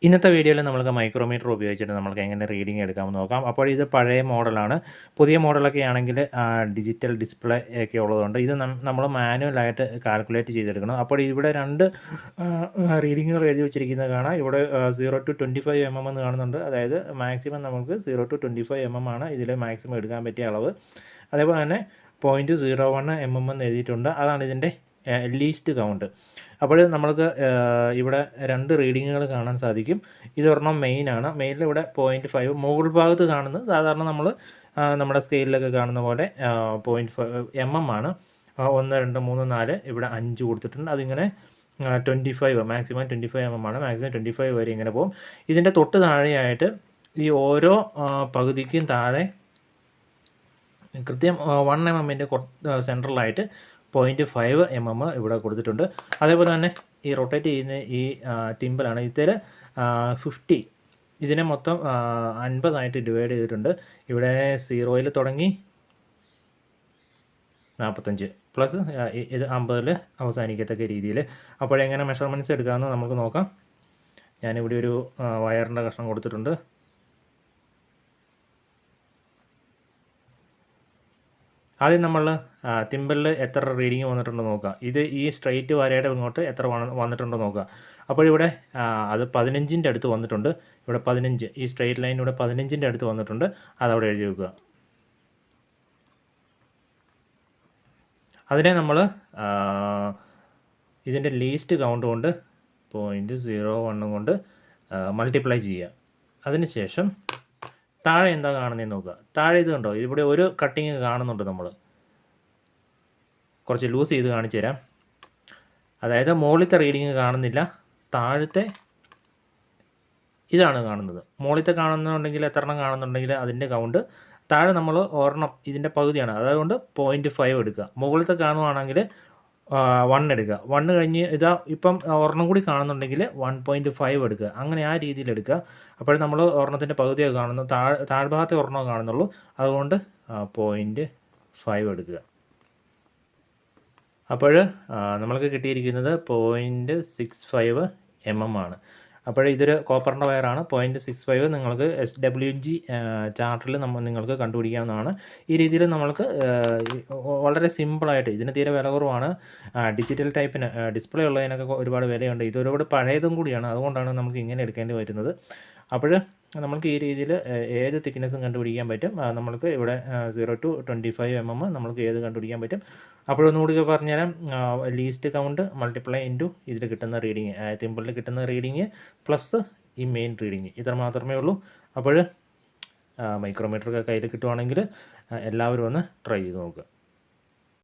ഇന്നത്തെ വീഡിയോയിൽ നമുക്ക് മൈക്രോമീറ്റർ ഉപയോഗിച്ചിട്ട് നമുക്ക് എങ്ങനെ റീഡിംഗ് എടുക്കാമെന്ന് നോക്കാം. അപ്പോൾ ഇത് പഴയ മോഡലാണ്. പുതിയ മോഡലൊക്കെ ആണെങ്കിൽ ഡിജിറ്റൽ ഡിസ്പ്ലേ ഒക്കെ ഉള്ളതുകൊണ്ട് ഇത് നമ്മൾ മാനുവലായിട്ട് കാൽക്കുലേറ്റ് ചെയ്തെടുക്കണം. അപ്പോൾ ഇവിടെ 2 റീഡിങ്ങുകൾ എഴുതി വെച്ചിരിക്കുന്നത് കാണാം. ഇവിടെ 0 to 25 mm എന്ന് കാണുന്നുണ്ട്. അതായത് മാക്സിമം നമുക്ക് 0 to 25 mm ആണ് ഇതിൽ മാക്സിമം എടുക്കാൻ പറ്റിയ അളവ്. അതേപോലെ തന്നെ 0.01 mm എന്ന് എഴുതിയിട്ടുണ്ട്. അതാണ് ഇതിൻ്റെ ലീസ്റ്റ് കൗണ്ട്. അപ്പോൾ നമ്മൾക്ക് ഇവിടെ 2 റീഡിങ്ങുകൾ കാണാൻ സാധിക്കും. ഇതൊരെണ്ണം മെയിനാണ്. മെയിനിൽ ഇവിടെ 0.5 മുകൾ ഭാഗത്ത് കാണുന്നത് സാധാരണ നമ്മൾ നമ്മുടെ സ്കെയിലിലൊക്കെ കാണുന്ന പോലെ 0.5 mm ആണ്. 1 2 3 4 ഇവിടെ 5 കൊടുത്തിട്ടുണ്ട്. അതിങ്ങനെ 25 മാക്സിമം 25 mm ആണ്. മാക്സിമം 25 വരെ ഇങ്ങനെ പോകും. ഇതിൻ്റെ തൊട്ട് താഴെയായിട്ട് ഈ ഓരോ പകുതിക്കും താഴെ കൃത്യം 1 mm സെൻട്രലായിട്ട് 0.5 mm ഇവിടെ കൊടുത്തിട്ടുണ്ട്. അതേപോലെ തന്നെ ഈ റൊട്ടേറ്റ് ചെയ്യുന്ന ഈ ടിമ്പിളാണ്. ഇതിൽ 50 ഇതിനെ മൊത്തം 50 ഡിവൈഡ് ചെയ്തിട്ടുണ്ട്. ഇവിടെ 0 തുടങ്ങി 45 പ്ലസ് ഇത് 50 അവസാനിക്കത്തക്ക രീതിയിൽ. അപ്പോഴെങ്ങനെ മെഷർമെൻറ്റ്സ് എടുക്കാമെന്ന് നമുക്ക് നോക്കാം. ഞാനിവിടെ ഒരു വയറിൻ്റെ കഷ്ണം കൊടുത്തിട്ടുണ്ട്. ആദ്യം നമ്മൾ തിമ്പിളിൽ എത്ര റീഡിങ് വന്നിട്ടുണ്ടോ നോക്കുക. ഇത് ഈ സ്ട്രെയിറ്റ് വരയുടെ ഇങ്ങോട്ട് എത്ര വന്നിട്ടുണ്ടോ നോക്കുക. അപ്പോഴിവിടെ അത് 15ൻ്റെ അടുത്ത് വന്നിട്ടുണ്ട്. ഇവിടെ 15 ഈ സ്ട്രെയിറ്റ് ലൈൻ ഇവിടെ 15ൻ്റെ അടുത്ത് വന്നിട്ടുണ്ട്. അതവിടെ എഴുതി വെക്കുക. അതിനെ നമ്മൾ ഇതിൻ്റെ ലീസ്റ്റ് കൗണ്ട് കൊണ്ട് 0.01 കൊണ്ട് മൾട്ടിപ്ലൈ ചെയ്യുക. അതിനുശേഷം താഴെ എന്താ കാണുന്നതെന്ന് നോക്കുക. താഴെ ഇത് കണ്ടോ, ഇവിടെ ഒരു കട്ടിങ് കാണുന്നുണ്ട്. നമ്മൾ കുറച്ച് ലൂസ് ചെയ്ത് കാണിച്ചു തരാം. അതായത് മുകളിലത്തെ റീഡിങ് കാണുന്നില്ല, താഴത്തെ ഇതാണ് കാണുന്നത്. മുകളിലത്തെ കാണുന്നുണ്ടെങ്കിൽ എത്ര എണ്ണം കാണുന്നുണ്ടെങ്കിൽ അതിൻ്റെ കൗണ്ട്. താഴെ നമ്മൾ ഒരെണ്ണം ഇതിൻ്റെ പകുതിയാണ്, അതുകൊണ്ട് 0.5 എടുക്കുക. മുകളിലത്തെ കാണുവാണെങ്കിൽ 1 എടുക്കുക. 1 കഴിഞ്ഞ് ഇതാ ഇപ്പം ഒരെണ്ണം കൂടി കാണുന്നുണ്ടെങ്കിൽ 1.5 എടുക്കുക. അങ്ങനെ ആ രീതിയിൽ എടുക്കുക. അപ്പോൾ നമ്മൾ ഒരെണ്ണത്തിൻ്റെ പകുതിയൊക്കെ കാണുന്നു, താഴ്ഭാഗത്തെ ഒരെണ്ണം കാണുന്നുള്ളൂ. അതുകൊണ്ട് 0.5 എടുക്കുക. അപ്പോൾ നമ്മൾക്ക് കിട്ടിയിരിക്കുന്നത് 0.65 mm ആണ്. അപ്പോൾ ഇതൊരു കോപ്പറിൻ്റെ വയറാണ്. 0.65 നിങ്ങൾക്ക് SWG ചാർട്ടിൽ നിങ്ങൾക്ക് കണ്ടുപിടിക്കാവുന്നതാണ്. ഈ രീതിയിൽ നമ്മൾക്ക് വളരെ സിമ്പിളായിട്ട്, ഇതിന് തീരെ വില കുറവാണ്. ഡിജിറ്റൽ ടൈപ്പിന് ഡിസ്പ്ലേ ഉള്ളതിനൊക്കെ ഒരുപാട് വിലയുണ്ട്. ഇത് ഒരുപാട് പഴയതും കൂടിയാണ്, അതുകൊണ്ടാണ് നമുക്ക് ഇങ്ങനെ എടുക്കേണ്ടി വരുന്നത്. അപ്പോൾ നമ്മൾക്ക് ഈ രീതിയിൽ ഏത് തിക്നെസ്സും കണ്ടുപിടിക്കാൻ പറ്റും. നമ്മൾക്ക് ഇവിടെ 0 to 25 mm നമ്മൾക്ക് ഏത് കണ്ടുപിടിക്കാൻ പറ്റും. അപ്പോഴൊന്നുകൂടി പറഞ്ഞുതരാം. ലീസ്റ്റ് കൗണ്ട് മൾട്ടിപ്ലൈ ഇൻറ്റു ഇതിൽ കിട്ടുന്ന റീഡിങ്, തിമ്പിളിൽ കിട്ടുന്ന റീഡിങ് പ്ലസ് ഈ മെയിൻ റീഡിങ്, ഇത്ര മാത്രമേ ഉള്ളൂ. അപ്പോൾ മൈക്രോമീറ്ററൊക്കെ കയ്യിൽ കിട്ടുവാണെങ്കിൽ എല്ലാവരും ഒന്ന് ട്രൈ ചെയ്ത് നോക്കുക.